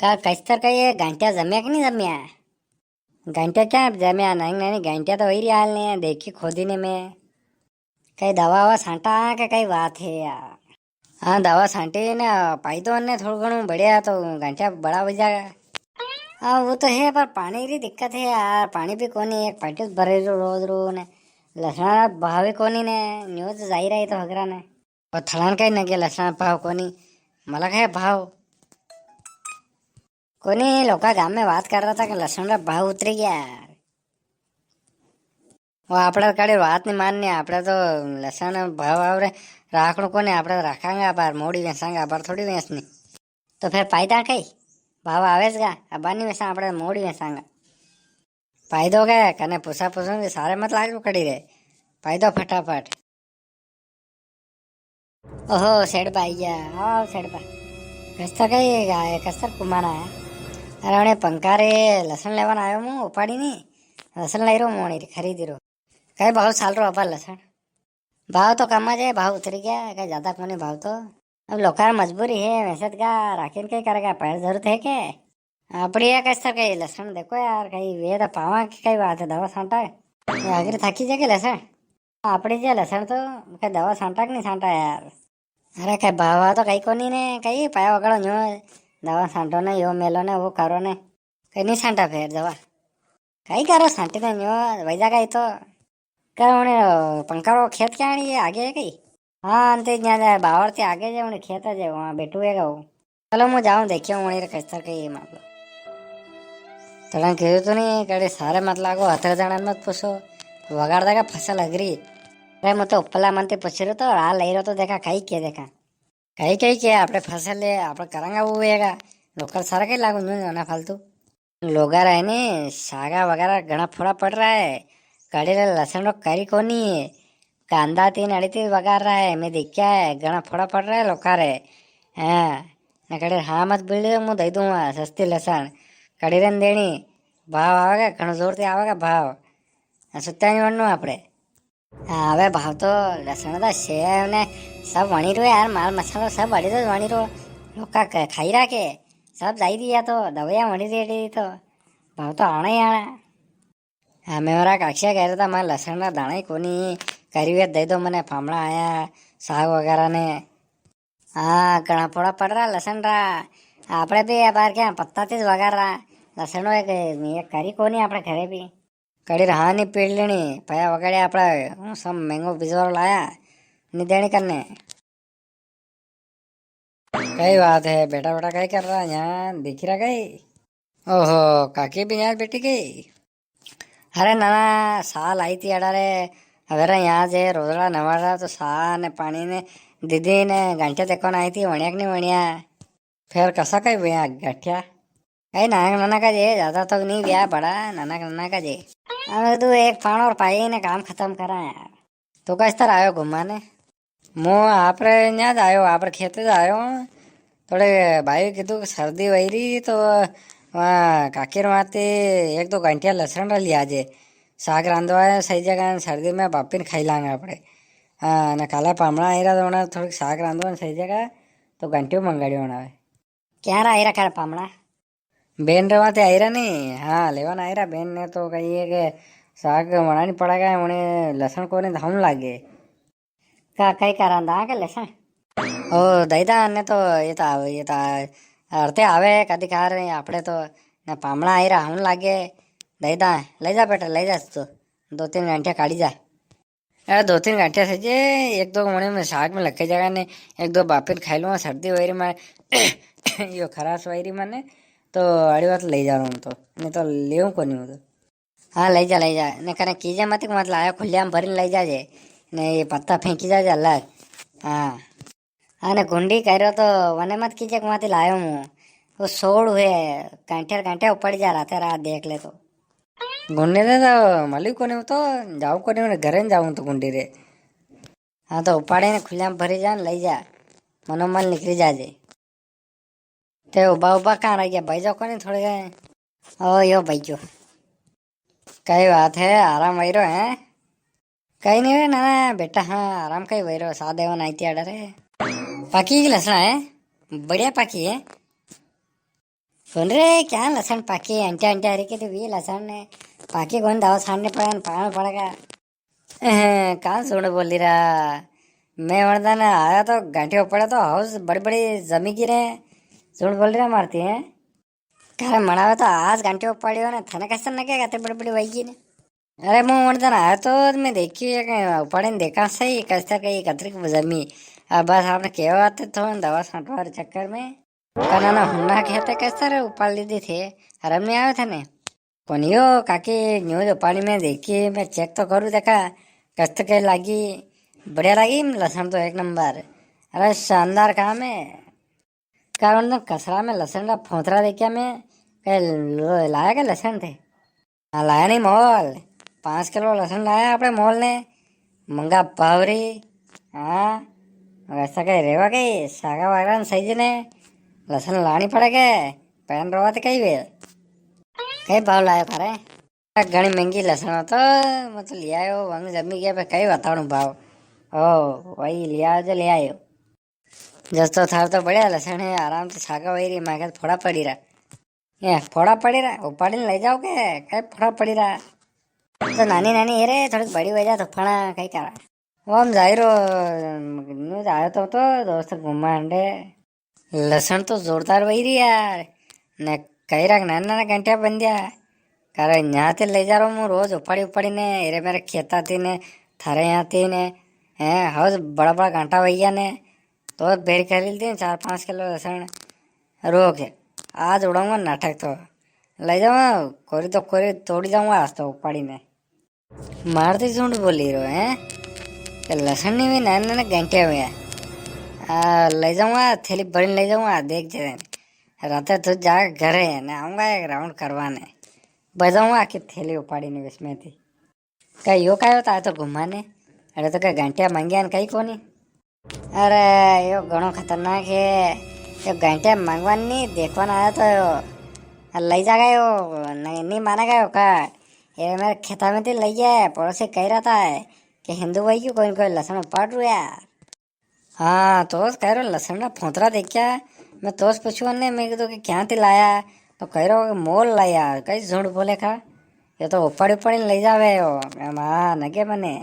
का કસ્તર કઈ ગાંઠિયા જમ્યા કે નહીં જમ્યા? ગાંઠિયા ક્યાં જમ્યા? નાની નાની ગાંઠિયા તો વહી રહ્યા હાલ ને દેખી ખોદીને મેં. કઈ દવા વવા છાંટા કે કઈ વાત હે યાર? હા દવા છાંટી ને પાઈ તો ને થોડું ઘણું बढ़िया तो गांठिया बड़ा हो जाएगा। हाँ वो तो है पर पानी की दिक्कत है यार, पानी भी कोनी एक पार्टी भरे रोज रो ने लसणा भावे कोनी ने न्यूज जाई रही तो हगरा ने और थलान कहीं न के लसणा भाव कोनी मला है भाव कोनी लोका गाम में बात कर रहा था कि लहसुन का भाव उतरी गया यार। वो आपड़ा कड़े बात नहीं माननी, आपड़ा तो लहसुन भाव आवरे राखणो कोने आपड़ा तो रखांगा पर मोड़ी वेचांगा पर थोड़ी वेचनी तो फिर फायदा कई भाव आवेज गा अबानी वेचा आपड़ा मोड़ी वेचांगा फायदो क्या कने पूछा पूछूं सारे मत लागू कड़ी रे फायदो फटाफट। ओहो सेठ भाई हाँ सेठ भाई कस्तर कई कस्तर कुमार है। अरे उन्हें पंखा रे लसन लेवन आयो हूँ उपाड़ी नहीं लसन लाई रो मोड़ी खरीदी रो कई बहुत साल रो अपर लसन भाव तो कम है भाव उतरी गया कहीं ज्यादा कोने भाव तो अब लोकार मजबूरी है वैसे का राखीन कहीं करेगा पैर जरूरत है के अपड़ी है कैसा कहीं लसन देखो यार कहीं वे तो पावा की कई बात है दवा छांटा आखिर थकी जाके लसन अपड़ी जे लसन तो कहीं दवा छांटा कि नहीं छांटा यार। अरे कहीं भाव तो कहीं कोनी ने कहीं पाया वगड़ो न्यू दवा छांटो ने यो मेलो ने वो करो ने कहीं नहीं छांटा फिर दवा कहीं करो छांटी ने न्यू वैजा कहीं तो कर उन्हें पंखा खेत क्या है आगे है कहीं। हाँ अंते जाए बावर से आगे जाए उन्हें खेत है वहाँ बैठूएगा वो चलो मैं जाऊँ देखियो उन्हें कैसा कहीं मामलो तड़ा कीधु तो नहीं कड़े सारे मत लागो हतर जन मत पूछो वगाड़ देगा फसल अगरी। अरे मैं तो उपला मन पूछ रहा तो आ ले रहा तो देखा कहीं के देखा कहीं कहीं के आपने फसल ले आप करेंगे वो हुएगा लोकल सारा कहीं लागू नहीं ना फालतू लोगा रहे ने सागा वगैरह घना फोड़ा पड़ रहा है कड़ी लहसुन रो करी कोनी है कांदा तीन अड़ी तीन वगार रहा है मैं देख क्या है घना फोड़ा पड़ रहा है लोका रे हाँ न कड़े हाँ मत बोल मुँह दे दूंगा सस्ती लहसुन कड़ी रन देनी भाव आवेगा घणो जोर से आवेगा भाव सुत्ता नहीं वणनु आपड़े હવે ભાવ તો લસણ તો સેવ ને सब वणी रो यार माल मसाला सब वड़ी तो वणी रो लोका खाई राखे सब जाई दिया तो दवाइयाँ वणी रेडी तो भाव तो आना ही आना। हमें मेरा काक्षिया कह रहा था मैं लसण ना दाना ही कोनी करी हुए दे दो मैंने फामड़ा आया साग वगैरह ने हाँ घना फोड़ा पड़ रहा लसण रहा आपड़े भी बार क्या पत्ता तीज वगार रहा लसण एक करी कोनी आपड़े घरे भी कड़ी रहा नहीं पीड़ लेनी पया वगड़े आपड़ा हूँ सब महंगो बिजोर लाया नहीं देनी करने कई बात है बेटा बेटा कहीं कर रहा यहाँ दिख रहा कहीं। ओहो काकी भी यहाँ बेटी गई। अरे नाना साल आई थी अडारे अगर यहाँ से रोजड़ा नवाड़ा तो सा ने पानी ने दीदी ने घंटे देखो आई थी वणिया नहीं वणिया फिर कसा कहीं भैया गठिया कहीं नाना नाना का जे ज्यादा तो नहीं गया बड़ा नाना नाना का जे अरे तू एक पान और पाई ने काम खत्म करा यार। तो किस तरह आयो घुमाने मो आप यहाँ आयो आप खेते आयो थोड़े भाई कीधु सर्दी वही रही तो वहाँ काकीर माते एक दो घंटिया लसण लिया जे साग रांधवा है सही जगह सर्दी में बापिन खाई लांगे आपड़े हाँ ने काला पामड़ा आई रहा तो उन्हें थोड़ी साग रांधवा सही जगह तो घंटियों मंगाड़ी होना क्या रहा आई रहा कर पामड़ा बेन रवाते आई रहा नहीं हाँ लेवन आई रहा बेन ने तो कही कि साग बनानी पड़ेगा उन्हें लहसुन को ने धाम लागे का कई करांदा के लहसुन ओ दईदा ने तो ये तो अरते आवे कदी खा रहे आपड़े तो ना पामड़ा आई रहा हम लागे दईदा ले जा बेटा ले जा तो 2-3 घंटे काढ़ी जा। अरे 2-3 घंटे से जे एक दो मुने में साग में लगे जाएगा ने एक दो बापिन खाई लूँगा सर्दी वही मैं यो खराश वही मैंने तो अड़ी बात ले जा रहा हूँ तो नहीं तो ले को नहीं हूँ तो हाँ ले जा ने करे कीजे मत लाया खुलिया में भरी ले जाजे ने ये पत्ता फेंकी जाजे अलग हाँ हाँ ने गुंडी करो तो वने मत कीजे वहाँ लायो हूँ वो सोड़ हुए घंटे घंटे ऊपर जा रहा था रात देख ले तो गुंडी दे तो मलिक को नहीं तो जाऊँ को नहीं घरे जाऊँ तो गुंडी रे हाँ तो उपाड़े ने खुलिया में भरी जा ले जा मनोमन निकली जाजे ते उबा उबा कहाँ रह गया भाई जाओ को नहीं थोड़े गए ओ यो भाई जो कई बात है आराम वही रो है कहीं नहीं रे ना बेटा हाँ आराम कहीं वही रो सादे वन आई थी अडर है पकी की लसना है बढ़िया पकी है सुन रे क्या लसन पाके अंटे अंटे हरी के तो ये लसन ने पाके कौन दवा छाड़ने पड़ा पाना पड़ेगा। कहाँ सुन बोली रहा मैं वरदा ना आया तो घंटे पड़ा तो हाउस बड़ी बड़ी जमी गिरे सुन बोल रहा मारती है करे मनावे तो आज घंटे पड़ी हो ना थाने कैसे न क्या बड़ी बड़ी वही ने। अरे मैं वरदा ना आया तो मैं देखी पड़े देखा सही कैसा कहीं कतरी की जमी अब बस आपने केवा आते तो दवा छांटवा चक्कर में कना ना हुन्ना कहते कैसा रे उपाड़ ली थे आराम नहीं आवे थे ने कोनियो काकी न्यूज उपाड़ी में देखी मैं चेक तो करूँ देखा कस्त के लगी बढ़िया लगी लहसुन तो एक नंबर। अरे शानदार काम है कारण तो कसरा में लहसुन का फोतरा देखा मैं लाया क्या लहसुन थे। हाँ लाया नहीं मोल 5 किलो लहसुन लाया अपने मोल ने मंगा पावरी। हाँ वैसा कहीं रेवा गई सागा वागरा सही ने लहसुन लानी पड़ेगा पैन रवा तो कहीं वे कई भाव लाया फारे घनी महंगी लहसुन हो तो मतलब ले आयो वंग जमी गया पे कई बताऊं भाव ओ वही लिया जो ले आयो जस तो थार तो बढ़िया लहसुन है आराम से सागा वही रही मांगे फोड़ा पड़ी रहा ये फोड़ा पड़ी रहा उपाड़ी ले जाओ के कई फोड़ा पड़ी रहा तो नानी नानी है रे थोड़ी बड़ी वजह तो फणा कई करा वो हम जाहिर न्यूज आयो तो दोस्त घूमा अंडे लहसुन तो जोरदार वही रही यार ने कई रख नाना नाना घंटे बन दिया कारण यहाँ से ले जा रहा हूँ मैं रोज उपाड़ी उपाड़ी ने एरे मेरे खेता थी ने थारे यहाँ थी ने हैं हाउस बड़ा बड़ा घंटा भैया ने तो बेर खरीद दी 4-5 किलो लहसुन रोक है आज उड़ाऊंगा नाटक तो ले जाऊंगा कोरी तो कोरी तोड़ी जाऊंगा आज तो उपाड़ी में मारती झूठ बोली रो है कि लहसुन नहीं हुई नाने नाने घंटे हुए हैं ले जाऊंगा थैली भरी ले जाऊंगा देख जाए रात तो जाकर घर है ना आऊंगा एक राउंड करवाने बजाऊंगा कि थैली उपाड़ी ने इसमें थी कहीं यो का होता है तो घुमाने अरे तो क्या घंटिया मांगिया कहीं कोनी अरे यो घणो खतरनाक है यो घंटिया मांगवान नहीं देखवान आया तो यो लई जा गयो नहीं माना गयो का ये मेरे खेता में थी लई है पड़ोसी कह रहा था कि हिंदू भाई क्यों कोई कोई लहसुन उपाड़ रू यार। हाँ तो कह रहा लहसुन का फोतरा देख क्या मैं तोस पूछू ने मैं तो क्या थी लाया तो कह रहा मोल लाया कई झूठ बोले खा ये तो उपाड़ी उपाड़ी ले जावे हो हाँ नगे मने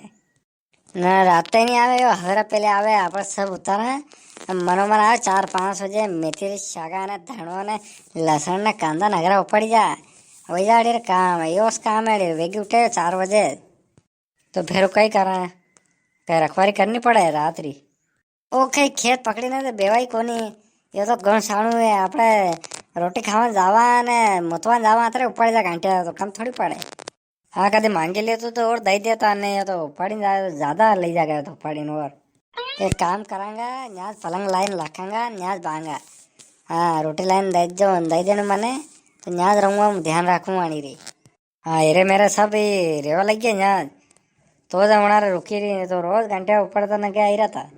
ना रात ही नहीं आवे हो हजरा पहले आवे आप सब उतारा मनोमन आवे 4-5 बजे मेथी शागा ने धणो ने लहसुन ने कांदा नगरा उपाड़ी जा वही जा रे काम है यो काम है वेगी उठे 4 बजे तो फिर कई करा कहीं रखवारी करनी पड़े रात्रि ओ कई खेत पकड़ी ने तो बेवाई कोनी ये तो घणું સાણું है આપણે रोटी खावा जावा ने मुतवा जावा अतरे उपाड़ी जा घंटे तो कम थोड़ी पड़े। हाँ कदे मांगे ले तो और दही देता नहीं ये तो उपाड़ी ज्यादा ले जा गया तो उपाड़ी और एक काम करांगा न्याज पलंग लाइन रखांगा न्याज बांगा। हाँ रोटी लाइन दही देने मने तो न्याज रहूंगा ध्यान रखूंगा नहीं रही। हाँ एरे मेरे सब रेवा लग गया न्याज तो जमना रुकी रही तो रोज घंटे ऊपर तो न क्या ही रहता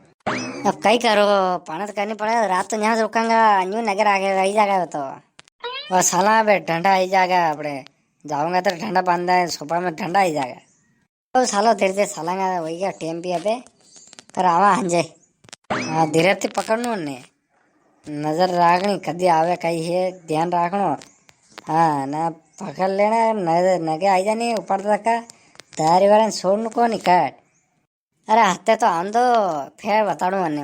अब कई करो पाना तो करनी पड़ेगा रात तो यहाँ से रुकांगा न्यू नगर आ गया आई जाएगा तो और साला बे ठंडा आई जाएगा अपने जाऊंगा तो ठंडा बांधा है सोफा में ठंडा आई जाएगा तो सालो धीरे धीरे सालांगा वही क्या टेम भी अबे पर आवा हंजे। हाँ धीरे से पकड़नो ने नजर राखनी कदी आवे कहीं है ध्यान रखनो। हाँ ना पकड़ लेना नगे आई जानी ऊपर तक तैयारी वाले छोड़ने को नहीं काट अरे हत्ते तो आंदो फिर बताड़ू अन्य